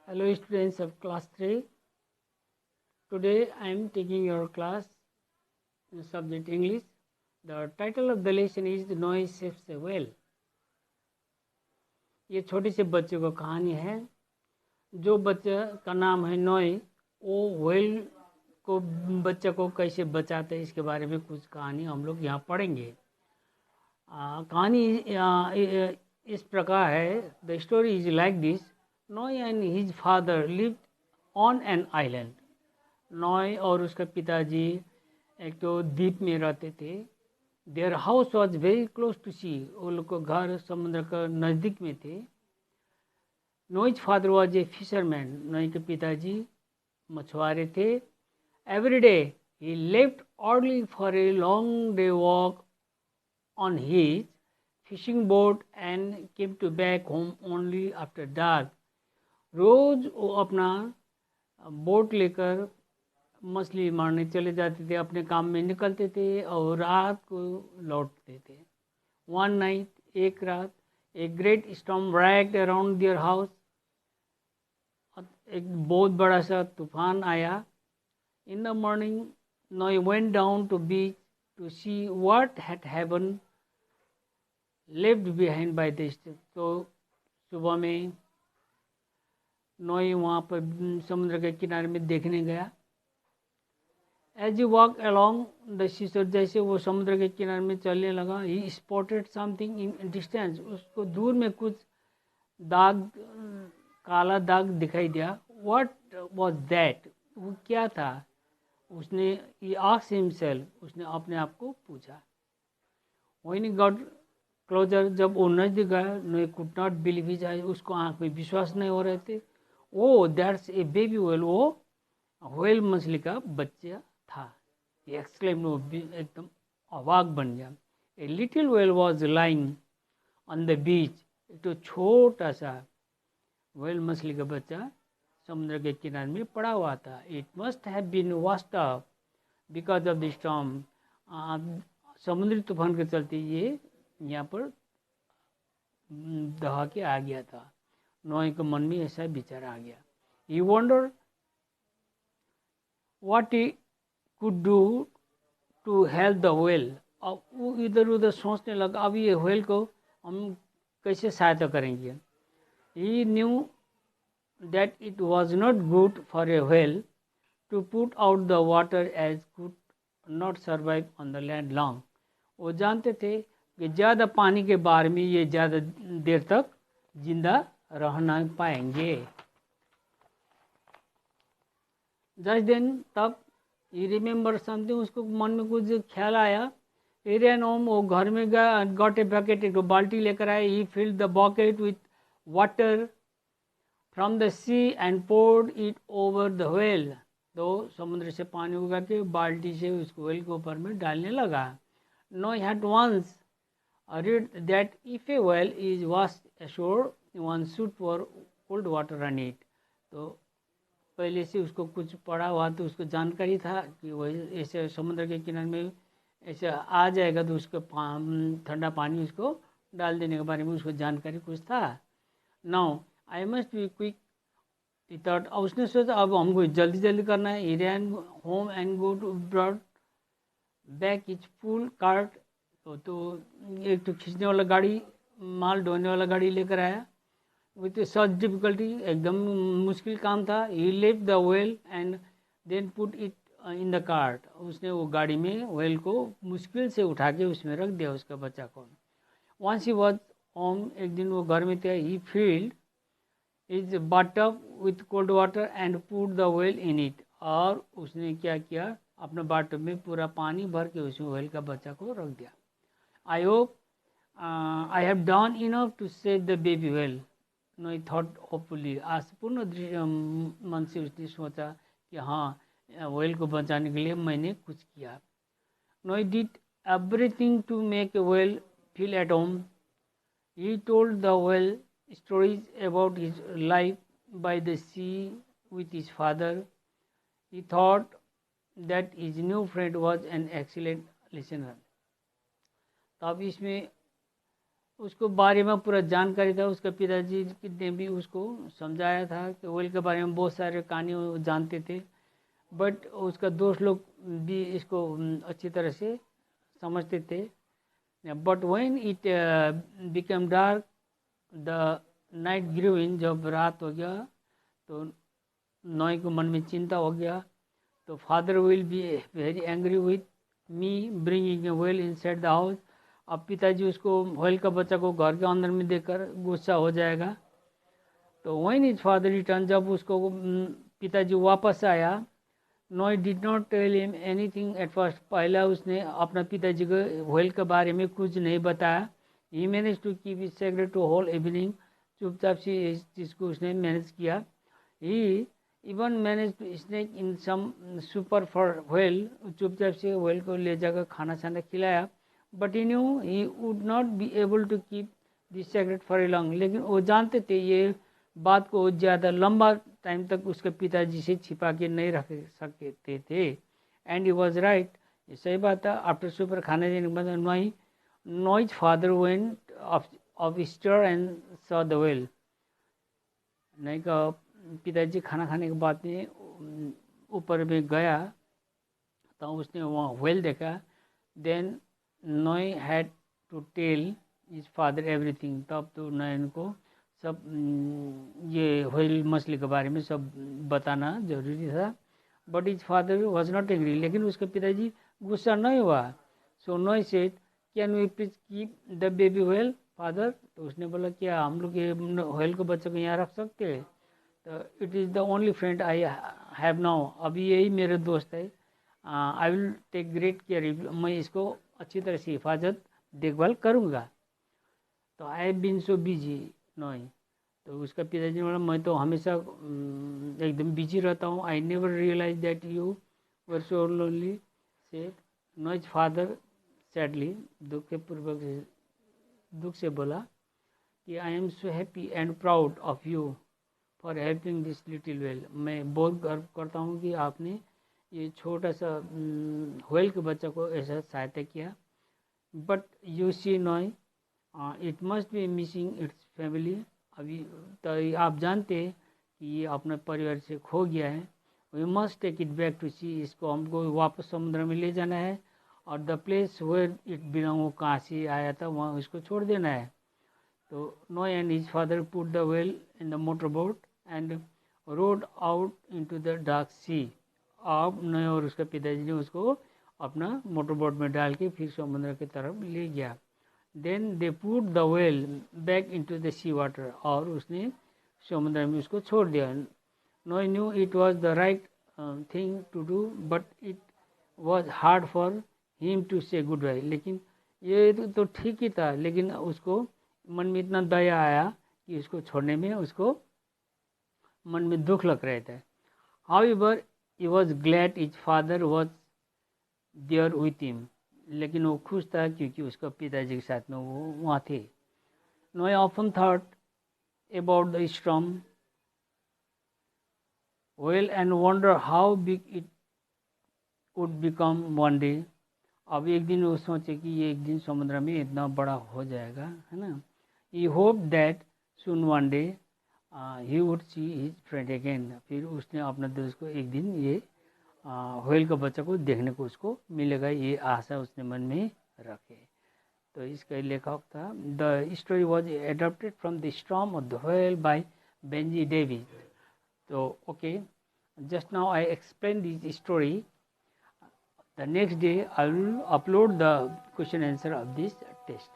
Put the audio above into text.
Hello students of class 3. Today I am taking your class subject English. The title of the lesson is Noise Saves a Whale. ये छोटे से बच्चे को कहानी है। जो बच्चा का नाम है नॉय, वो व्हेल को बच्चे को कैसे बचाते हैं इसके बारे में कुछ कहानी हम लोग यहाँ पढ़ेंगे। कहानी इस प्रकार है। The story is like this. Noy and his father lived on an island. Noy और उसका पिताजी एक तो द्वीप में रहते थे। Their house was very close to sea. वो लोग को घर समुद्र का नज़दीक में थे। Noy's father was a fisherman. Noy के पिताजी मछुआरे थे। Every day he left early for a long day walk on his fishing boat and came to back home only after dark. रोज वो अपना बोट लेकर मछली मारने चले जाते थे, अपने काम में निकलते थे और रात को लौटते थे। वन नाइट, एक रात, a great storm raged around their house. एक बहुत बड़ा सा तूफान आया। In the morning Noy went down to beach to see what had happened left behind by the step. तो सुबह में नॉय वहाँ पर समुद्र के किनारे में देखने गया। As you walk along the seashore, जैसे वो समुद्र के किनारे में चलने लगा, he spotted something in distance. उसको दूर में कुछ दाग, काला दाग दिखाई दिया। What was that? वो क्या था? उसने ही आस्क्ड हिमसेल्फ, उसने अपने आप को पूछा। व्हेन ही गॉट क्लोजर, जब वो नजदीक गया, Noi could not believe his eyes, उसको आँख में विश्वास नहीं हो रहे थे। Oh that's a baby whale, वो व्हेल मछली का बच्चा था। ये एक्सक्लेम, वो एकदम अवाक बन गया। A little whale was lying on the beach. एक तो छोटा सा व्हेल मछली का बच्चा समुद्र के किनारे में पड़ा हुआ था। It must have been washed up because of the storm. समुद्री तूफान के चलते ये यहाँ पर दहा के आ गया था। नॉय के मन में ऐसा विचार आ गया। He wonder what he could do to help the whale. अब वो इधर उधर सोचने लगा, अब ये व्हेल को हम कैसे सहायता करेंगे। He knew that it was not good for a whale to put out the water as could not survive on the land long. वो जानते थे कि ज़्यादा पानी के बारे में ये ज़्यादा देर तक जिंदा रह नहीं पाएंगे। जस्ट देन, तब ही रिमेंबर समथिंग, उसको मन में कुछ ख्याल आया। ही रैन होम, वो घर में गया। गॉट ए बकेट, एक बाल्टी लेकर आए। He filled the bucket with water from the sea and poured it over the whale. तो समुद्र से पानी उगा के बाल्टी से उसको व्हेल के ऊपर में डालने लगा। Noi had once read that if a well is washed ashore, one should pour cold water on it. तो पहले से उसको कुछ पढ़ा हुआ, तो उसको जानकारी था कि वह ऐसे समुद्र के किनारे में ऐसे आ जाएगा तो उसको ठंडा पानी उसको डाल देने के बारे में उसको जानकारी कुछ था। Now I must be quick thought. अब उसने सोचा अब हमको जल्दी जल्दी करना है। He ran home and go to broad back his full cart. तो एक तो खींचने वाला गाड़ी, माल ढोने वाला गाड़ी लेकर आया। विथ सच डिफिकल्टी, एकदम मुश्किल काम था। He left the whale and then put it in the cart. उसने वो गाड़ी में व्हेल को मुश्किल से उठा के उसमें रख दिया, उसका बच्चा को। वंस ही वॉज होम, एक दिन वो घर में थे। He filled his bathtub with cold water and put the whale in it. और उसने क्या किया, अपने बाटअप में पूरा पानी भर के उसमें व्हेल का बच्चा को रख दिया। I hope I have done enough to save the baby well. Noy thought hopefully. आज पूर्ण मन से उसने सोचा कि हाँ, व्हेल को बचाने के लिए मैंने कुछ किया। Noy did everything to make a whale feel at home. He told the whale stories about his life by the sea with his father. He thought that his new friend was an excellent listener. तो अब इसमें उसको बारे में पूरा जानकारी था। उसके पिताजी ने भी उसको समझाया था कि व्हेल के बारे में बहुत सारे कहानी वो जानते थे, बट उसका दोस्त लोग भी इसको अच्छी तरह से समझते थे। But when it become dark, the night grew in, जब रात हो गया तो नॉय को मन में चिंता हो गया। तो father will be very angry with me bringing a whale inside the house. अब पिताजी उसको व्हेल का बच्चा को घर के अंदर में देखकर गुस्सा हो जाएगा। तो व्हेन हिज फादर रिटर्न, जब उसको पिताजी वापस आया, Noi did not tell him anything at first. पहला उसने अपना पिताजी को व्हेल के बारे में कुछ नहीं बताया। He manage to keep it secret to whole evening. चुपचाप से इस चीज़ को उसने मैनेज किया। He even manage to sneak in some supper for whale. चुपचाप से व्हेल को ले जाकर खाना छाना खिलाया। But he knew he would not be able to keep this secret for a long. लेकिन वो जानते थे ये बात को ज़्यादा लंबा टाइम तक उसके पिताजी से छिपा के नहीं रख सकते थे। एंड ही वॉज राइट, सही बात है। आफ्टर सुपर खाने देने के बाद Noi's father went off stair and saw the whale. Noi का पिताजी खाना खाने के बाद में ऊपर में गया तो उसने वहाँ व्हेल देखा। Then Noi had to tell his father everything. तब तो नॉय को सब ये व्हेल मछली के बारे में सब बताना जरूरी था। But his father was not agree, लेकिन उसके पिताजी गुस्सा नहीं हुआ। So Noi said, can we please keep the baby whale father. तो उसने बोला क्या हम लोग ये व्हेल के बच्चे को यहाँ रख सकते हैं? तो it is the only friend I have now. अभी यही मेरे दोस्त है। I will take great care, मैं इसको अच्छी तरह से हिफाजत देखभाल करूँगा। तो I have been so busy Noi. तो उसका पिताजी ने बोला मैं तो हमेशा एकदम बिजी रहता हूँ। I never realise that you were so lonely said Noi's father sadly. दुख से बोला कि I am so happy and proud of you for helping this little whale. मैं बहुत गर्व करता हूँ कि आपने ये छोटा सा व्हेल के बच्चे को ऐसा सहायता किया। But you see Noi, it must be missing its family. अभी तो आप जानते हैं कि ये अपने परिवार से खो गया है। We must take it back to sea. इसको हमको वापस समुद्र में ले जाना है और the place where it belong, वो कहाँ से आया था वहाँ इसको छोड़ देना है। तो Noi and his father put the whale in the motor boat and rode out into the dark sea. अब नॉय और उसके पिताजी ने उसको अपना मोटर बोट में डाल के फिर समुद्र की तरफ ले गया। Then they put the whale back into the sea water, और उसने समुद्र में उसको छोड़ दिया। Noi knew it was the right thing to do, but it was hard for him to say goodbye. लेकिन ये तो ठीक ही था, लेकिन उसको मन में इतना दया आया कि उसको छोड़ने में उसको मन में दुख लग रहे थे। However he was glad his father was there with him. लेकिन वो खुश था क्योंकि उसका पिताजी के साथ में वो वहाँ थे। Noi often thought about the storm whale and wonder how big it would become one day. अब एक दिन वो सोचे कि ये एक दिन समुद्र में इतना बड़ा हो जाएगा, है ना। He hope that soon one day he would see his friend again. फिर उसने अपने दोस्त को एक दिन ये व्हेल के बच्चे को देखने को उसको मिलेगा, ये आशा उसने मन में रखे। तो इसका लेखक था। The story was adapted from the storm of the whale by Benji Davies. तो okay, just now I explained this story. The next day I will upload the question answer of this test.